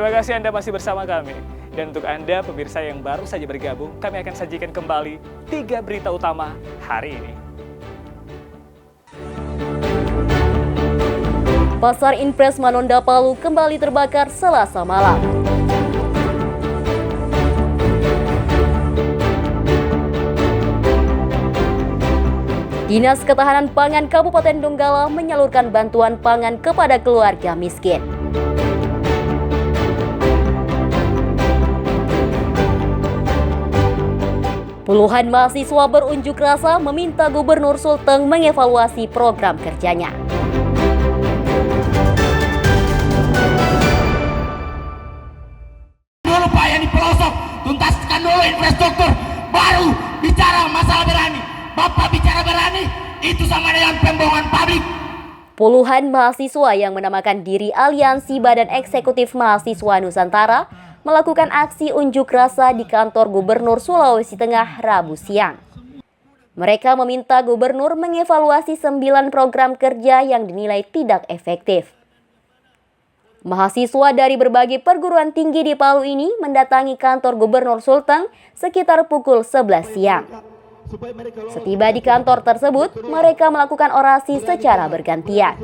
Terima kasih Anda masih bersama kami. Dan untuk Anda pemirsa yang baru saja bergabung, kami akan sajikan kembali 3 berita utama hari ini. Pasar Impres Manonda Palu kembali terbakar Selasa malam. Dinas Ketahanan Pangan Kabupaten Donggala menyalurkan bantuan pangan kepada keluarga miskin. Puluhan mahasiswa berunjuk rasa meminta Gubernur Sulteng mengevaluasi program kerjanya. Dulu Pak yang di pelosok, tuntaskan dulu infrastruktur, baru bicara masalah berani. Bapak bicara berani, itu sama dengan pembohongan publik. Puluhan mahasiswa yang menamakan diri Aliansi Badan Eksekutif Mahasiswa Nusantara melakukan aksi unjuk rasa di kantor Gubernur Sulawesi Tengah Rabu siang. Mereka meminta Gubernur mengevaluasi 9 program kerja yang dinilai tidak efektif. Mahasiswa dari berbagai perguruan tinggi di Palu ini mendatangi kantor Gubernur Sulteng sekitar pukul 11 siang. Setiba di kantor tersebut, mereka melakukan orasi secara bergantian.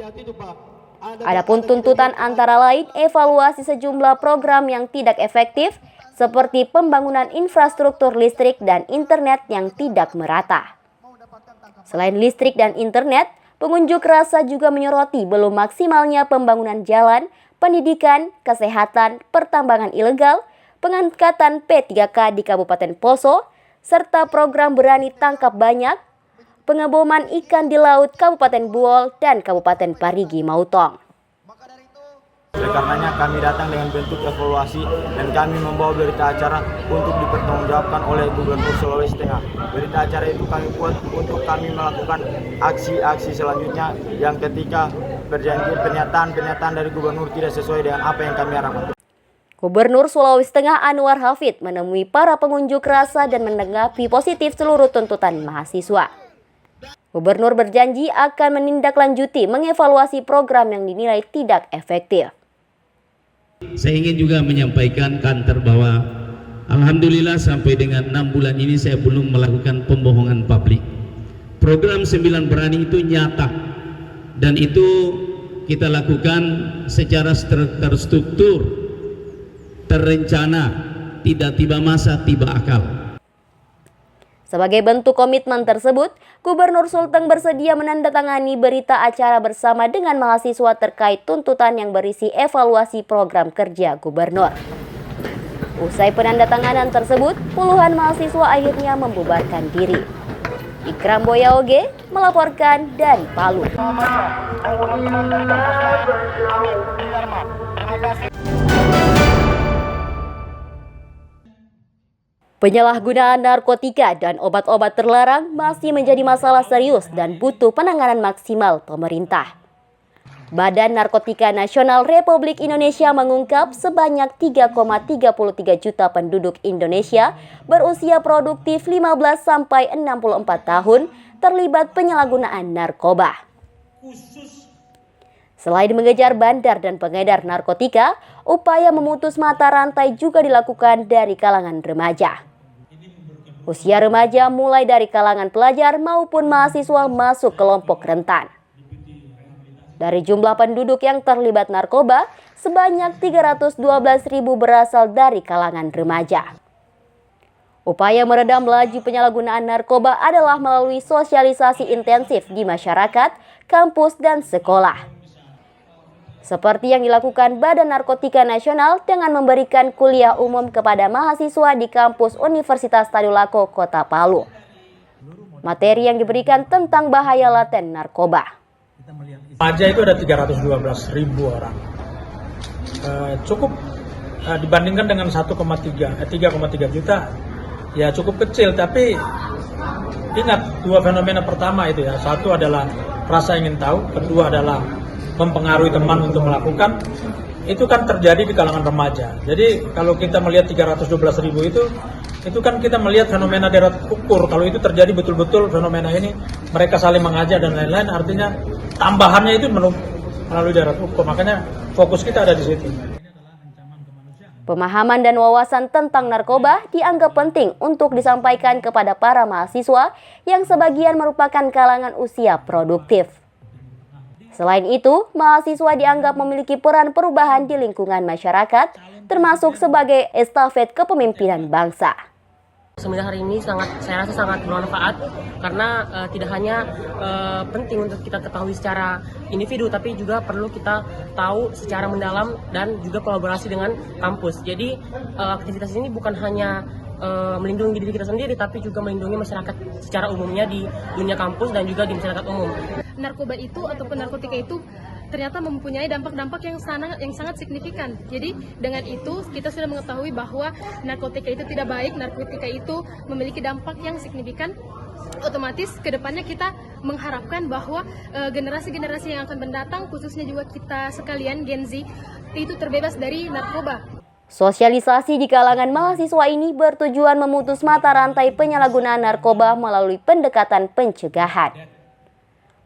Adapun tuntutan antara lain evaluasi sejumlah program yang tidak efektif seperti pembangunan infrastruktur listrik dan internet yang tidak merata. Selain listrik dan internet, pengunjuk rasa juga menyoroti belum maksimalnya pembangunan jalan, pendidikan, kesehatan, pertambangan ilegal, pengangkatan P3K di Kabupaten Poso, serta program berani tangkap banyak, pengeboman ikan di laut Kabupaten Buol dan Kabupaten Parigi Mautong. Oleh karenanya kami datang dengan bentuk evaluasi dan kami membawa berita acara untuk dipertanggungjawabkan oleh Gubernur Sulawesi Tengah. Berita acara itu kami buat untuk kami melakukan aksi-aksi selanjutnya yang ketika berjanji pernyataan dari Gubernur tidak sesuai dengan apa yang kami harapkan. Gubernur Sulawesi Tengah Anwar Hafid menemui para pengunjuk rasa dan menanggapi positif seluruh tuntutan mahasiswa. Gubernur berjanji akan menindaklanjuti mengevaluasi program yang dinilai tidak efektif. Saya ingin juga menyampaikan kantor bahwa alhamdulillah sampai dengan 6 bulan ini saya belum melakukan pembohongan publik. Program 9 berani itu nyata dan itu kita lakukan secara terstruktur, terencana, tidak tiba masa, tiba akal. Sebagai bentuk komitmen tersebut, Gubernur Sulteng bersedia menandatangani berita acara bersama dengan mahasiswa terkait tuntutan yang berisi evaluasi program kerja Gubernur. Usai penandatanganan tersebut, puluhan mahasiswa akhirnya membubarkan diri. Ikram Boyaoge melaporkan dari Palu. Penyalahgunaan narkotika dan obat-obat terlarang masih menjadi masalah serius dan butuh penanganan maksimal pemerintah. Badan Narkotika Nasional Republik Indonesia mengungkap sebanyak 3,33 juta penduduk Indonesia berusia produktif 15 sampai 64 tahun terlibat penyalahgunaan narkoba. Selain mengejar bandar dan pengedar narkotika, upaya memutus mata rantai juga dilakukan dari kalangan remaja. Usia remaja mulai dari kalangan pelajar maupun mahasiswa masuk kelompok rentan. Dari jumlah penduduk yang terlibat narkoba, sebanyak 312.000 berasal dari kalangan remaja. Upaya meredam laju penyalahgunaan narkoba adalah melalui sosialisasi intensif di masyarakat, kampus, dan sekolah. Seperti yang dilakukan Badan Narkotika Nasional dengan memberikan kuliah umum kepada mahasiswa di kampus Universitas Tadulako, Kota Palu. Materi yang diberikan tentang bahaya laten narkoba. Remaja itu ada 312.000 orang. Cukup dibandingkan dengan 3,3 juta, ya cukup kecil. Tapi ingat, dua fenomena pertama itu ya. Satu adalah rasa ingin tahu, kedua adalah mempengaruhi teman untuk melakukan. Itu kan terjadi di kalangan remaja. Jadi kalau kita melihat 312.000 itu kan kita melihat fenomena darat ukur. Kalau itu terjadi betul-betul fenomena ini, mereka saling mengajak dan lain-lain, artinya tambahannya itu melalui darat ukur. Makanya fokus kita ada di situ. Pemahaman dan wawasan tentang narkoba dianggap penting untuk disampaikan kepada para mahasiswa yang sebagian merupakan kalangan usia produktif. Selain itu, mahasiswa dianggap memiliki peran perubahan di lingkungan masyarakat, termasuk sebagai estafet kepemimpinan bangsa. Seminar hari ini saya rasa sangat bermanfaat karena tidak hanya penting untuk kita ketahui secara individu, tapi juga perlu kita tahu secara mendalam dan juga kolaborasi dengan kampus. Jadi aktivitas ini bukan hanya melindungi diri kita sendiri, tapi juga melindungi masyarakat secara umumnya di dunia kampus dan juga di masyarakat umum. Narkoba itu ataupun narkotika itu ternyata mempunyai dampak-dampak yang sangat signifikan. Jadi dengan itu kita sudah mengetahui bahwa narkotika itu tidak baik, narkotika itu memiliki dampak yang signifikan. Otomatis kedepannya kita mengharapkan bahwa generasi-generasi yang akan mendatang, khususnya juga kita sekalian Gen Z, itu terbebas dari narkoba. Sosialisasi di kalangan mahasiswa ini bertujuan memutus mata rantai penyalahgunaan narkoba melalui pendekatan pencegahan.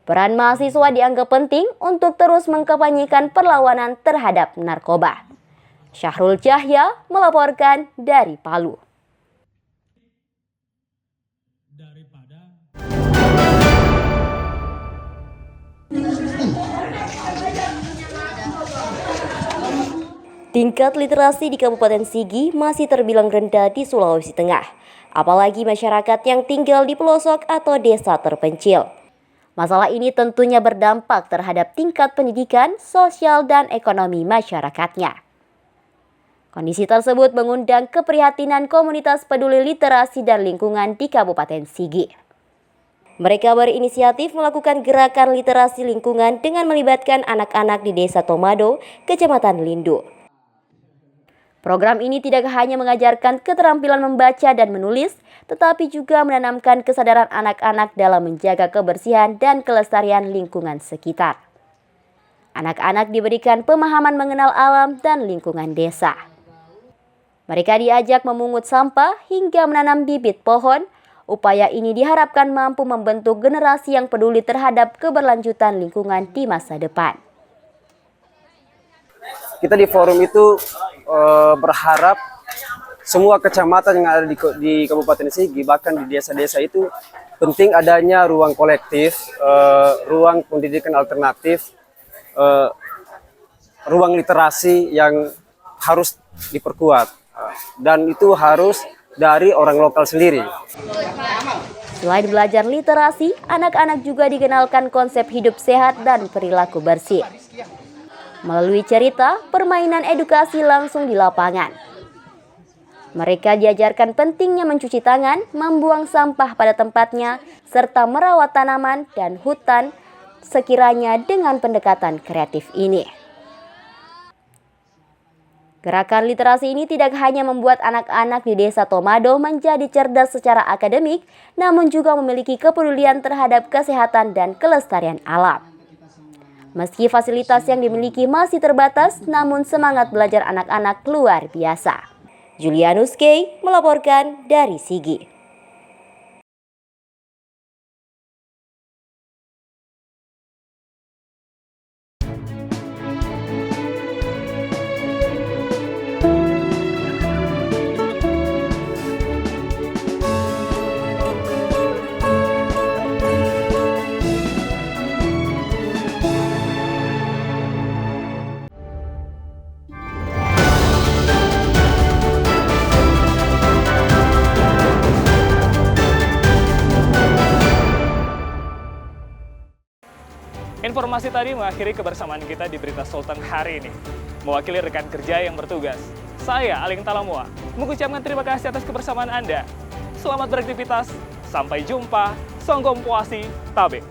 Peran mahasiswa dianggap penting untuk terus mengkampanyekan perlawanan terhadap narkoba. Syahrul Cahya melaporkan dari Palu. Tingkat literasi di Kabupaten Sigi masih terbilang rendah di Sulawesi Tengah, apalagi masyarakat yang tinggal di pelosok atau desa terpencil. Masalah ini tentunya berdampak terhadap tingkat pendidikan, sosial, dan ekonomi masyarakatnya. Kondisi tersebut mengundang keprihatinan komunitas peduli literasi dan lingkungan di Kabupaten Sigi. Mereka berinisiatif melakukan gerakan literasi lingkungan dengan melibatkan anak-anak di Desa Tomado, Kecamatan Lindu. Program ini tidak hanya mengajarkan keterampilan membaca dan menulis, tetapi juga menanamkan kesadaran anak-anak dalam menjaga kebersihan dan kelestarian lingkungan sekitar. Anak-anak diberikan pemahaman mengenal alam dan lingkungan desa. Mereka diajak memungut sampah hingga menanam bibit pohon. Upaya ini diharapkan mampu membentuk generasi yang peduli terhadap keberlanjutan lingkungan di masa depan. Kita di forum itu berharap semua kecamatan yang ada di Kabupaten Sigi, bahkan di desa-desa itu penting adanya ruang kolektif, ruang pendidikan alternatif, ruang literasi yang harus diperkuat, dan itu harus dari orang lokal sendiri. Selain belajar literasi, anak-anak juga dikenalkan konsep hidup sehat dan perilaku bersih. Melalui cerita, permainan edukasi langsung di lapangan. Mereka diajarkan pentingnya mencuci tangan, membuang sampah pada tempatnya, serta merawat tanaman dan hutan sekiranya dengan pendekatan kreatif ini. Gerakan literasi ini tidak hanya membuat anak-anak di Desa Tomado menjadi cerdas secara akademik, namun juga memiliki kepedulian terhadap kesehatan dan kelestarian alam. Meski fasilitas yang dimiliki masih terbatas, namun semangat belajar anak-anak luar biasa. Julianus K. melaporkan dari Sigi. Informasi tadi mengakhiri kebersamaan kita di Berita Sultan hari ini. Mewakili rekan kerja yang bertugas, saya Aling Talamua mengucapkan terima kasih atas kebersamaan Anda. Selamat beraktivitas, sampai jumpa, Songgom Puasi, Tabe.